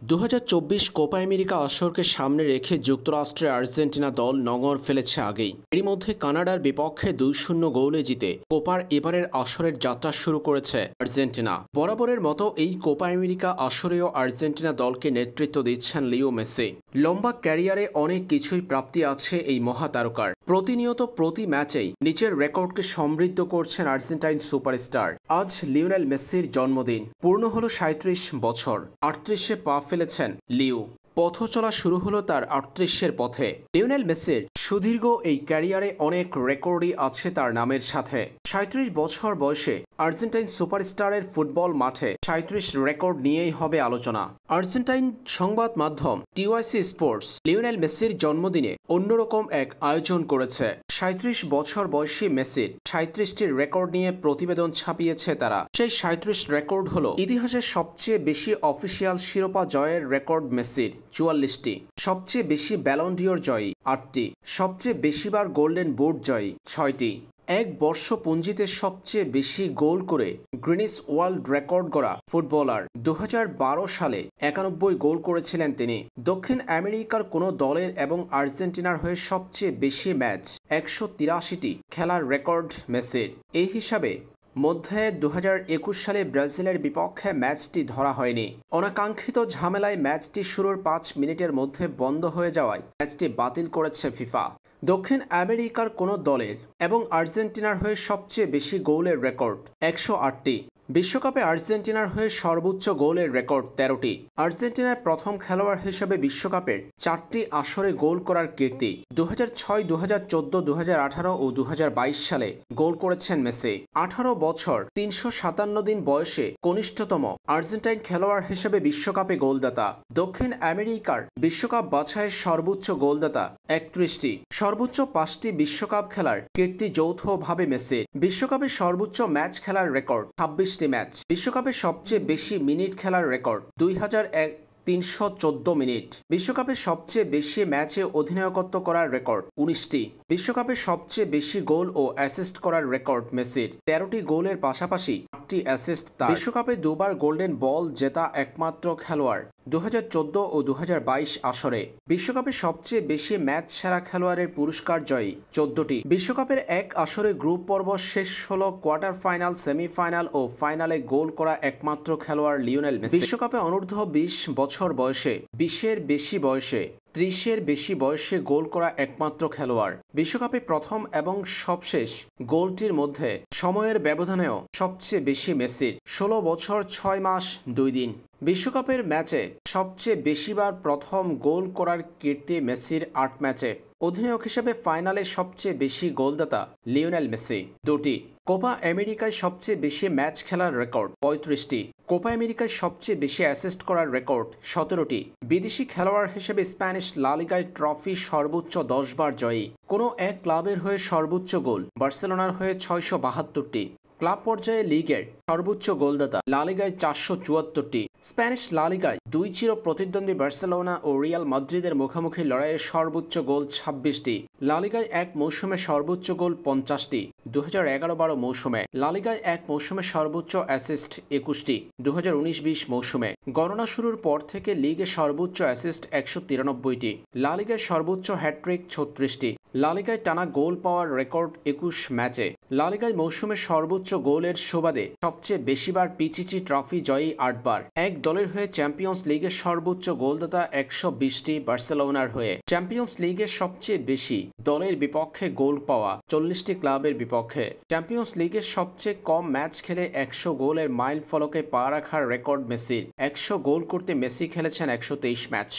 2024 Copa America আসরকে সামনে রেখে যুক্তরাষ্ট্রের আর্জেন্টিনা দল নঙর ফেলেছে আগেই। এরই মধ্যে কানাডার বিপক্ষে 2-0 গোলে জিতে কোপার এবারের আসরের যাত্রা শুরু করেছে আর্জেন্টিনা। বরাবরের মতো এই কোপা আমেরিকা আসরেও আর্জেন্টিনা দলকে নেতৃত্ব দিচ্ছেন লিও মেসি। লম্বা ক্যারিয়ারে অনেক কিছুই প্রাপ্তি আছে এই মহাতারকার। প্রতিনিয়ত প্রতি ম্যাচেই নিজের রেকর্ডকে সমৃদ্ধ করছেন আর্জেন্টাইন সুপারস্টার। আজ লিওনেল মেসির জন্মদিন। পূর্ণ হলো 37 বছর। 38-এ পা ফেলেছেন লিও। পথ চলা শুরু হলো তার 38-এর পথে। লিওনেল মেসির সুদীর্ঘ এই ক্যারিয়ারে অনেক রেকর্ডই আছে তার নামের সাথে। 37 বছর বয়সে আর্জেন্টাইন সুপারস্টারের ফুটবল মাঠে 37 রেকর্ড নিয়েই হবে আলোচনা। আর্জেন্টাইন সংবাদ মাধ্যম টিওয়াইসি স্পোর্টস লিওনেল মেসির জন্মদিনে অন্যরকম এক আয়োজন করেছে। 37 বছর বয়সী মেসির 37টি রেকর্ড নিয়ে প্রতিবেদন ছাপিয়েছে তারা। সেই 37 রেকর্ড হলো ইতিহাসের সবচেয়ে বেশি অফিসিয়াল শিরোপা জয়ের রেকর্ড মেসির 44টি, সবচেয়ে বেশি ব্যালন ডিওর জয়ী 8টি, সবচেয়ে বেশিবার গোল্ডেন বুট জয়ী 6টি, এক বর্ষপঞ্জিতে সবচেয়ে বেশি গোল করে গ্রিনিস ওয়ার্ল্ড রেকর্ড গড়া ফুটবলার। 2012 সালে 91 গোল করেছিলেন তিনি। দক্ষিণ আমেরিকার কোনো দলের এবং আর্জেন্টিনার হয়ে সবচেয়ে বেশি ম্যাচ 183টি খেলার রেকর্ড মেসির। এই হিসাবে মধ্যে 2021 সালে ব্রাজিলের বিপক্ষে ম্যাচটি ধরা হয়নি। অনাকাঙ্ক্ষিত ঝামেলায় ম্যাচটি শুরুর 5 মিনিটের মধ্যে বন্ধ হয়ে যাওয়ায় ম্যাচটি বাতিল করেছে ফিফা। দক্ষিণ আমেরিকার কোনো দলের এবং আর্জেন্টিনার হয়ে সবচেয়ে বেশি গোলের রেকর্ড 108টি। বিশ্বকাপে আর্জেন্টিনার হয়ে সর্বোচ্চ গোলের রেকর্ড 13টি। আর্জেন্টিনার প্রথম খেলোয়াড় হিসেবে বিশ্বকাপের 4টি আসরে গোল করার কীর্তি। 2006, 2014, 2018 ও 2022 সালে গোল করেছেন মেসি। 18 বছর 357 দিন বয়সে কনিষ্ঠতম আর্জেন্টাইন খেলোয়াড় হিসেবে বিশ্বকাপে গোলদাতা। দক্ষিণ আমেরিকার বিশ্বকাপ বাছাইয়ের সর্বোচ্চ গোলদাতা 31টি। সর্বোচ্চ 5টি বিশ্বকাপ খেলার কীর্তি যৌথভাবে মেসির। বিশ্বকাপে সর্বোচ্চ ম্যাচ খেলার রেকর্ড 26টি ম্যাচ। বিশ্বকাপে সবচেয়ে বেশি মিনিট খেলার রেকর্ড 2314 মিনিট। বিশ্বকাপে সবচেয়ে বেশি ম্যাচে অধিনায়কত্ব করার রেকর্ড 19টি। বিশ্বকাপে সবচেয়ে বেশি গোল ও অ্যাসিস্ট করার রেকর্ড মেসির। 13টি গোলের পাশাপাশি 8টি অ্যাসিস্ট তার। বিশ্বকাপে দুবার গোল্ডেন বল জেতা একমাত্র খেলোয়াড় 2014 ও 2022 আসরে। বিশ্বকাপে সবচেয়ে বেশি ম্যাচ সেরা খেলোয়াড়ের পুরস্কার জয়ী 14টি। বিশ্বকাপের এক আসরে গ্রুপ পর্ব শেষ হলো কোয়ার্টার ফাইনাল, সেমিফাইনাল ও ফাইনালে গোল করা একমাত্র খেলোয়াড় লিওনেল মেসি। বিশ্বকাপে অনূর্ধ্ব 20 বছর বয়সে 20-এর বেশি বয়সে 30-এর বেশি বয়সে গোল করা একমাত্র খেলোয়াড়। বিশ্বকাপে প্রথম এবং সবশেষ গোলটির মধ্যে সময়ের ব্যবধানেও সবচেয়ে বেশি মেসির 16 বছর 6 মাস 2 দিন। বিশ্বকাপের ম্যাচে সবচেয়ে বেশিবার প্রথম গোল করার কীর্তি মেসির 8 ম্যাচে। অধিনায়ক হিসেবে ফাইনালে সবচেয়ে বেশি গোলদাতা লিওনেল মেসি 2টি। কোপা আমেরিকায় সবচেয়ে বেশি ম্যাচ খেলার রেকর্ড 35টি। কোপা আমেরিকায় সবচেয়ে বেশি অ্যাসিস্ট করার রেকর্ড 17টি। বিদেশি খেলোয়াড় হিসেবে স্প্যানিশ লা লিগায় ট্রফি সর্বোচ্চ 10 বার জয়ী। কোনো এক ক্লাবের হয়ে সর্বোচ্চ গোল বার্সেলোনার হয়ে 672টি। ক্লাব পর্যায়ে লিগের সর্বোচ্চ গোলদাতা লা লিগায় 474টি। স্প্যানিশ লা লিগায় 2 চির প্রতিদ্বন্দ্বী বার্সেলোনা ও রিয়াল মাদ্রিদের মুখোমুখি লড়াইয়ে সর্বোচ্চ গোল 26টি। লা লিগায় এক মৌসুমে সর্বোচ্চ গোল 50টি। 2011-12 মৌসুমে লা লিগায় এক মৌসুমে সর্বোচ্চ অ্যাসিস্ট 21টি। 2019-20 মৌসুমে গণনা শুরুর পর থেকে লিগে সর্বোচ্চ অ্যাসিস্ট 193টি। লা লিগায় সর্বোচ্চ হ্যাট্রিক 36টি। লা লিগায় টানা গোল পাওয়ার রেকর্ড 21 ম্যাচে। লা লিগায় মৌসুমে সর্বোচ্চ গোলের সুবাদে সবচেয়ে বেশিবার পিচিচি ট্রফি জয়ী 8 বার। এক দলের হয়ে চ্যাম্পিয়ন্স লিগের সর্বোচ্চ গোলদাতা 120টি বার্সেলোনার হয়ে। চ্যাম্পিয়ন্স লিগের সবচেয়ে বেশি দলের বিপক্ষে গোল পাওয়া 40টি ক্লাবের বিপক্ষে। চ্যাম্পিয়ন্স লিগের সবচেয়ে কম ম্যাচ খেলে 100 গোলের মাইল ফলকে পা রাখার রেকর্ড মেসির। 100 গোল করতে মেসি খেলেছেন 123 ম্যাচ।